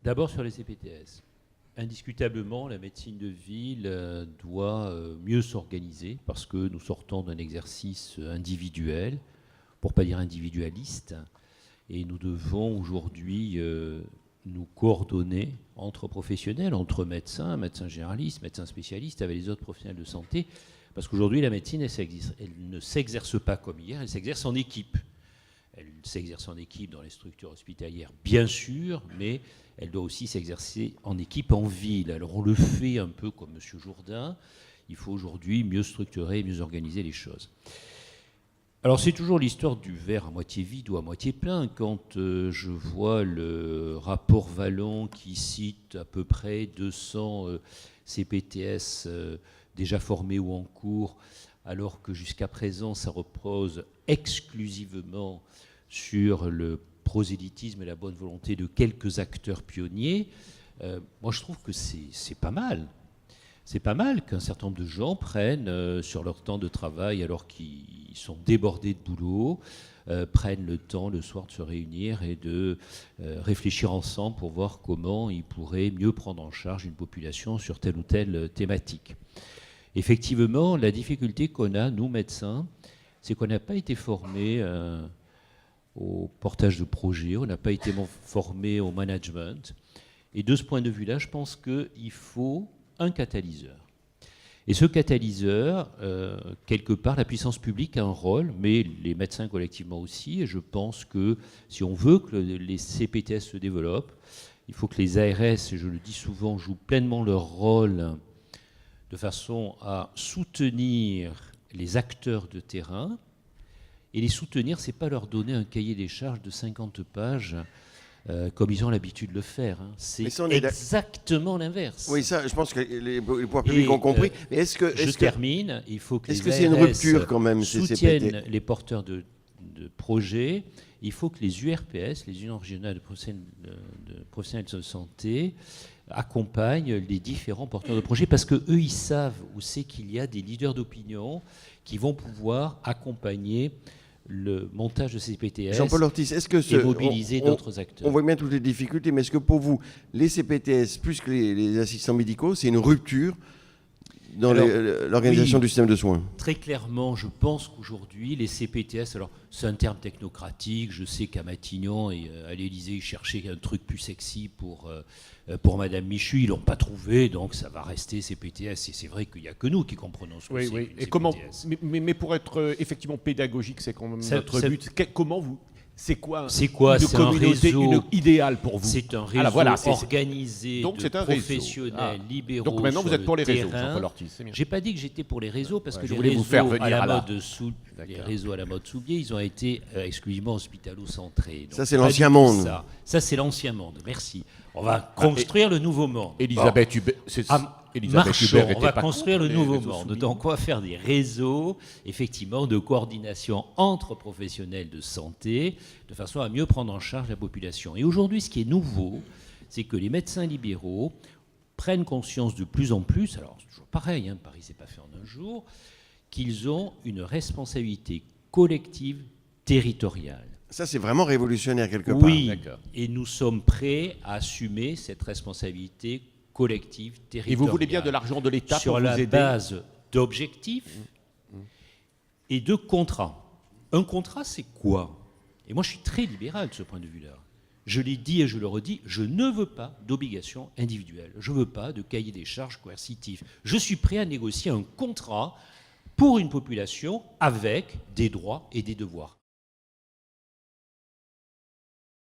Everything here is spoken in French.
D'abord sur les CPTS. Indiscutablement, la médecine de ville doit mieux s'organiser parce que nous sortons d'un exercice individuel, pour ne pas dire individualiste, et nous devons aujourd'hui nous coordonner entre professionnels, entre médecins, médecins généralistes, médecins spécialistes, avec les autres professionnels de santé, parce qu'aujourd'hui la médecine, elle ne s'exerce pas comme hier, elle s'exerce en équipe. Elle s'exerce en équipe dans les structures hospitalières, bien sûr, mais elle doit aussi s'exercer en équipe en ville. Alors on le fait un peu comme M. Jourdain. Il faut aujourd'hui mieux structurer, mieux organiser les choses. Alors c'est toujours l'histoire du verre à moitié vide ou à moitié plein. Quand je vois le rapport Vallon qui cite à peu près 200 CPTS déjà formés ou en cours, alors que jusqu'à présent ça repose exclusivement sur le prosélytisme et la bonne volonté de quelques acteurs pionniers, moi je trouve que c'est pas mal. C'est pas mal qu'un certain nombre de gens prennent sur leur temps de travail, alors qu'ils sont débordés de boulot, prennent le temps le soir de se réunir et de réfléchir ensemble pour voir comment ils pourraient mieux prendre en charge une population sur telle ou telle thématique. Effectivement, la difficulté qu'on a, nous médecins, c'est qu'on n'a pas été formés au portage de projets, on n'a pas été formés au management. Et de ce point de vue-là, je pense qu'il faut un catalyseur. Et ce catalyseur, quelque part, la puissance publique a un rôle, mais les médecins collectivement aussi. Et je pense que si on veut que les CPTS se développent, il faut que les ARS, et je le dis souvent, jouent pleinement leur rôle de façon à soutenir les acteurs de terrain. Et les soutenir, ce n'est pas leur donner un cahier des charges de 50 pages comme ils ont l'habitude de le faire. Hein. C'est exactement l'inverse. Oui, ça, je pense que les pouvoirs publics ont compris. Mais termine. Il faut que c'est une rupture quand même, soutiennent les porteurs de projets. Il faut que les URPS, les unions régionales de professionnels de santé, accompagnent les différents porteurs de projets, parce qu'eux, ils savent où c'est qu'il y a des leaders d'opinion qui vont pouvoir accompagner le montage de ces CPTS. Jean-Paul Ortiz, est-ce que et mobiliser d'autres acteurs. On voit bien toutes les difficultés, mais est-ce que pour vous, les CPTS, plus que les assistants médicaux, c'est une rupture dans l'organisation du système de soins? Très clairement, je pense qu'aujourd'hui, les CPTS, alors c'est un terme technocratique, je sais qu'à Matignon et à l'Élysée, ils cherchaient un truc plus sexy pour Madame Michu, ils ne l'ont pas trouvé, donc ça va rester CPTS. Et c'est vrai qu'il n'y a que nous qui comprenons ce que c'est. Oui. Et comment, mais pour être effectivement pédagogique, c'est quand même notre but. Comment vous... C'est quoi une communauté idéale pour vous? C'est un réseau organisé de professionnels libéraux. Donc maintenant vous êtes pour les réseaux, Jean-Paul Ortiz. Je n'ai pas dit que j'étais pour les réseaux, parce que je les voulais vous faire venir les réseaux à la mode Soubier, ils ont été exclusivement hospitalo-centrés. Ça c'est l'ancien monde. Ça c'est l'ancien monde, merci. On va construire le nouveau monde. Elisabeth Hubert, on va construire le nouveau monde. Donc on va faire des réseaux, effectivement, de coordination entre professionnels de santé, de façon à mieux prendre en charge la population. Et aujourd'hui, ce qui est nouveau, c'est que les médecins libéraux prennent conscience de plus en plus, alors c'est toujours pareil, hein, Paris c'est pas fait en un jour, qu'ils ont une responsabilité collective territoriale. Ça, c'est vraiment révolutionnaire quelque part. Oui, et nous sommes prêts à assumer cette responsabilité collective territoriale. Et vous voulez bien de l'argent de l'État sur la base d'objectifs et de contrats. Un contrat, c'est quoi? Et moi, je suis très libéral de ce point de vue-là. Je l'ai dit et je le redis, je ne veux pas d'obligation individuelle. Je ne veux pas de cahier des charges coercitif. Je suis prêt à négocier un contrat pour une population avec des droits et des devoirs.